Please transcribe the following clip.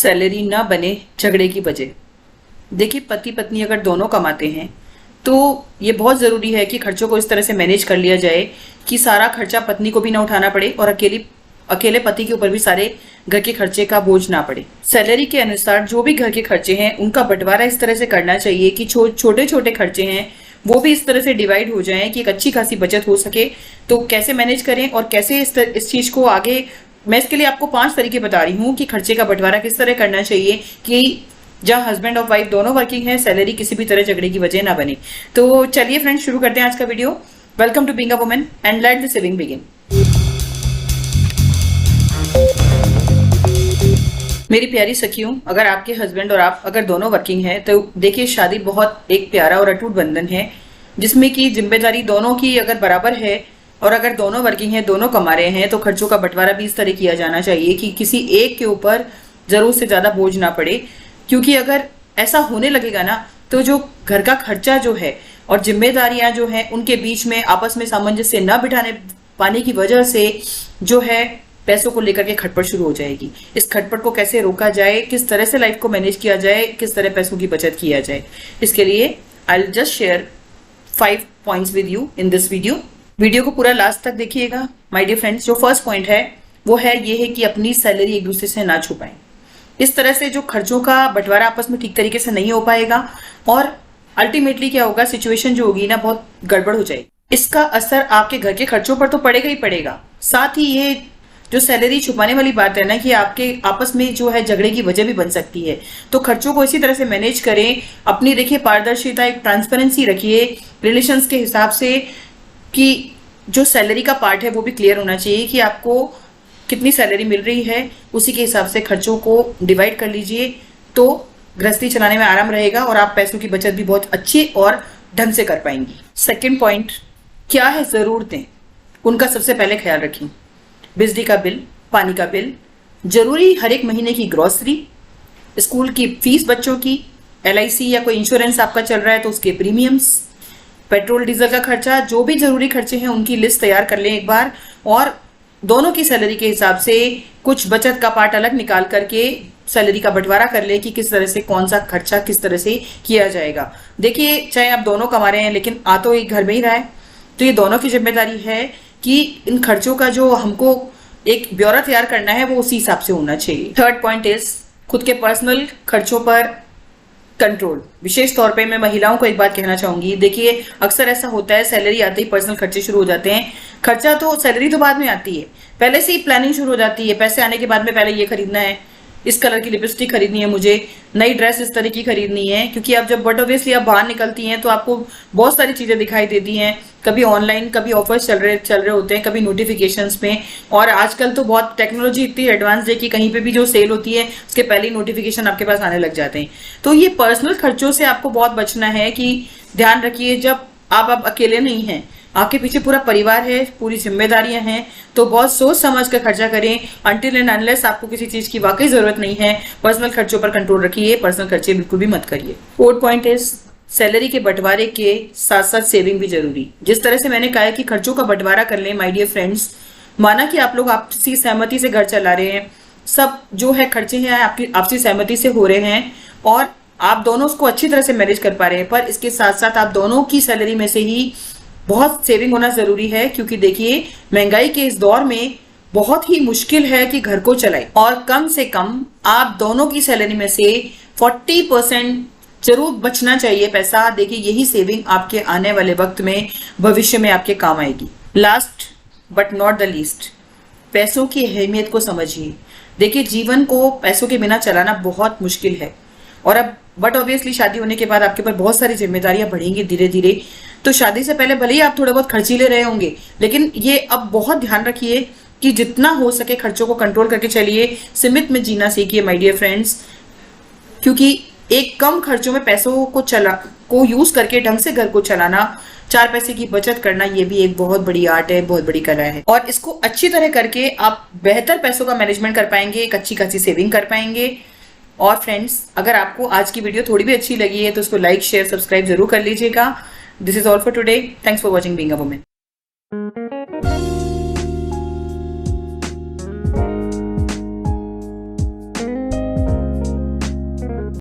Salary ना बने झगड़े की वजह। देखिए, पति पत्नी अगर दोनों कमाते हैं तो ये बहुत ज़रूरी है कि खर्चों को इस तरह से मैनेज कर लिया जाए कि सारा खर्चा पत्नी को भी ना उठाना पड़े और अकेले पति के ऊपर भी सारे घर के खर्चे का बोझ ना पड़े। सैलरी के अनुसार जो भी घर के खर्चे हैं उनका बंटवारा इस तरह से करना चाहिए कि छोटे छोटे खर्चे हैं वो भी इस तरह से डिवाइड हो जाएं कि एक अच्छी खासी बचत हो सके। तो कैसे मैनेज करें और कैसे इस चीज़ को आगे, मैं इसके लिए आपको 5 तरीके बता रही हूँ कि खर्चे का बंटवारा किस तरह करना चाहिए कि जहाँ हस्बैंड और वाइफ दोनों वर्किंग है, सैलरी किसी भी तरह झगड़े की वजह ना बने। तो चलिए फ्रेंड्स, शुरू करते हैं आज का video. Welcome to being a woman and let the saving begin. मेरी प्यारी सखियों, अगर आपके हस्बैंड और आप अगर दोनों वर्किंग हैं तो देखिए, शादी बहुत एक प्यारा और अटूट बंधन है जिसमें कि जिम्मेदारी दोनों की अगर बराबर है और अगर दोनों वर्किंग है, दोनों कमा रहे हैं, तो खर्चों का बंटवारा भी इस तरह किया जाना चाहिए कि किसी एक के ऊपर जरूरत से ज्यादा बोझ ना पड़े। क्योंकि अगर ऐसा होने लगेगा ना तो जो घर का खर्चा जो है और जिम्मेदारियां जो है उनके बीच में आपस में सामंजस्य न बिठाने पाने की वजह से जो है पैसों को लेकर के खटपट शुरू हो जाएगी। इस खटपट को कैसे रोका जाए, किस तरह से लाइफ को मैनेज किया जाए, किस तरह पैसों की बचत किया जाए, इसके लिए I will just share 5 points with you in this video को पूरा लास्ट तक देखिएगा माय डियर फ्रेंड्स। जो फर्स्ट पॉइंट है वो है ये है कि अपनी सैलरी एक दूसरे से ना छुपाएं। इस तरह से जो खर्चों का बंटवारा आपस में ठीक तरीके से नहीं हो पाएगा और अल्टीमेटली क्या होगा, सिचुएशन जो होगी ना बहुत गड़बड़ हो जाएगी। इसका असर आपके घर के खर्चों पर तो पड़ेगा ही पड़ेगा, साथ ही ये जो सैलरी छुपाने वाली बात है ना कि आपके आपस में जो है झगड़े की वजह भी बन सकती है। तो खर्चों को इसी तरह से मैनेज करें, अपनी देखिए पारदर्शिता, एक ट्रांसपेरेंसी रखिए रिलेशंस के हिसाब से कि जो सैलरी का पार्ट है वो भी क्लियर होना चाहिए कि आपको कितनी सैलरी मिल रही है, उसी के हिसाब से खर्चों को डिवाइड कर लीजिए तो गृहस्थी चलाने में आराम रहेगा और आप पैसों की बचत भी बहुत अच्छी और ढंग से कर पाएंगी। सेकंड पॉइंट क्या है, जरूरतें, उनका सबसे पहले ख्याल रखें। बिजली का बिल, पानी का बिल, जरूरी हर एक महीने की ग्रॉसरी, स्कूल की फीस बच्चों की, LIC या कोई इंश्योरेंस आपका चल रहा है तो उसके प्रीमियम्स, पेट्रोल डीजल का खर्चा, जो भी जरूरी खर्चे हैं उनकी लिस्ट तैयार कर लें एक बार और दोनों की सैलरी के हिसाब से कुछ बचत का पार्ट अलग निकाल करके सैलरी का बंटवारा कर ले कि किस तरह से कौन सा खर्चा किस तरह से किया जाएगा। देखिए, चाहे आप दोनों कमा रहे हैं लेकिन आ तो एक घर में ही रहा है, तो ये दोनों की जिम्मेदारी है कि इन खर्चों का जो हमको एक ब्यौरा तैयार करना है वो उसी हिसाब से होना चाहिए। थर्ड पॉइंट इज खुद के पर्सनल खर्चों पर कंट्रोल। विशेष तौर पे मैं महिलाओं को एक बात कहना चाहूंगी, देखिए अक्सर ऐसा होता है सैलरी आते ही पर्सनल खर्चे शुरू हो जाते हैं। खर्चा तो सैलरी तो बाद में आती है, पहले से ही प्लानिंग शुरू हो जाती है। पैसे आने के बाद में पहले ये खरीदना है, इस कलर की लिपस्टिक खरीदनी है, मुझे नई ड्रेस इस तरह की खरीदनी है, क्योंकि आप जब बट ऑब्वियसली आप बाहर निकलती हैं तो आपको बहुत सारी चीजें दिखाई देती हैं, कभी ऑनलाइन, कभी ऑफर्स चल रहे होते हैं, कभी नोटिफिकेशंस में। और आजकल तो बहुत टेक्नोलॉजी इतनी एडवांस है कि कहीं पे भी जो सेल होती है उसके पहले ही नोटिफिकेशन आपके पास आने लग जाते हैं। तो ये पर्सनल खर्चों से आपको बहुत बचना है कि ध्यान रखिए, जब आप अकेले नहीं हैं, आपके पीछे पूरा परिवार है, पूरी जिम्मेदारियां हैं, तो बहुत सोच समझ कर खर्चा करें। अनटिल एंड अनलेस आपको किसी चीज की वाकई जरूरत नहीं है, पर्सनल खर्चों पर कंट्रोल रखिए, पर्सनल खर्चे बिल्कुल भी मत करिए। फोर्थ पॉइंट इज सैलरी के बंटवारे के साथ साथ सेविंग भी जरूरी। जिस तरह से मैंने कहा है कि खर्चों का बंटवारा कर लें माय डियर फ्रेंड्स, माना कि आप लोग आपसी सहमति से घर चला रहे हैं, सब जो है खर्चे हैं आपकी आपसी सहमति से हो रहे हैं और आप दोनों उसको अच्छी तरह से मैनेज कर पा रहे हैं, पर इसके साथ साथ आप दोनों की सैलरी में से ही बहुत सेविंग होना जरूरी है। क्योंकि देखिए, महंगाई के इस दौर में बहुत ही मुश्किल है कि घर को चलाए और कम से कम आप दोनों की सैलरी में से 40% जरूर बचना चाहिए पैसा। देखिए, यही सेविंग आपके आने वाले वक्त में भविष्य में आपके काम आएगी। Last but not the least, पैसों की अहमियत को समझिए। देखिए, जीवन को पैसों के बिना चलाना बहुत मुश्किल है और अब बट ऑब्वियसली शादी होने के बाद आपके ऊपर बहुत सारी जिम्मेदारियां बढ़ेंगी धीरे धीरे। तो शादी से पहले भले ही आप थोड़े बहुत खर्चीले रहे होंगे, लेकिन ये अब बहुत ध्यान रखिए कि जितना हो सके खर्चों को कंट्रोल करके चलिए, सीमित में जीना सीखिए माय डियर फ्रेंड्स। क्योंकि एक कम खर्चों में पैसों को यूज करके ढंग से घर को चलाना, 4 पैसे की बचत करना, ये भी एक बहुत बड़ी आर्ट है, बहुत बड़ी कला है और इसको अच्छी तरह करके आप बेहतर पैसों का मैनेजमेंट कर पाएंगे, एक अच्छी खासी सेविंग कर पाएंगे। और फ्रेंड्स, अगर आपको आज की वीडियो थोड़ी भी अच्छी लगी है तो उसको लाइक, शेयर, सब्सक्राइब जरूर कर लीजिएगा। This is all for today. Thanks for watching being a woman.